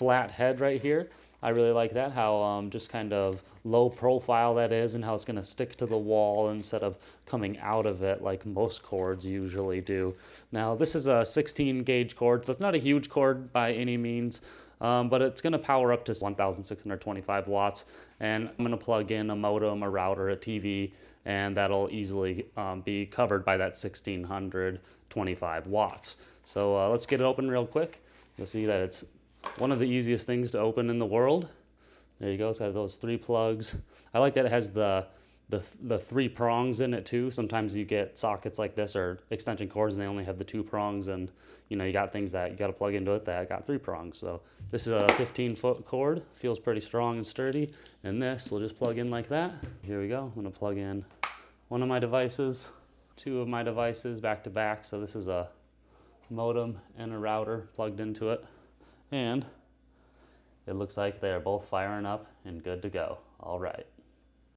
flat head right here. I really like that, how just kind of low profile that is, and how it's going to stick to the wall instead of coming out of it like most cords usually do. Now this is a 16 gauge cord, so it's not a huge cord by any means, but it's going to power up to 1,625 watts, and I'm going to plug in a modem, a router, a TV, and that'll easily be covered by that 1,625 watts. So let's get it open real quick. You'll see that it's one of the easiest things to open in the world. There you go. It's got those 3 plugs. I like that it has the 3 prongs in it too. Sometimes you get sockets like this or extension cords and they only have the 2 prongs, and you know, you got things that you got to plug into it that got 3 prongs. So this is a 15-foot cord. Feels pretty strong and sturdy. And this will just plug in like that. Here we go. I'm going to plug in one of my devices, 2 of my devices back to back. So this is a modem and a router plugged into it. And it looks like they're both firing up and good to go. All right.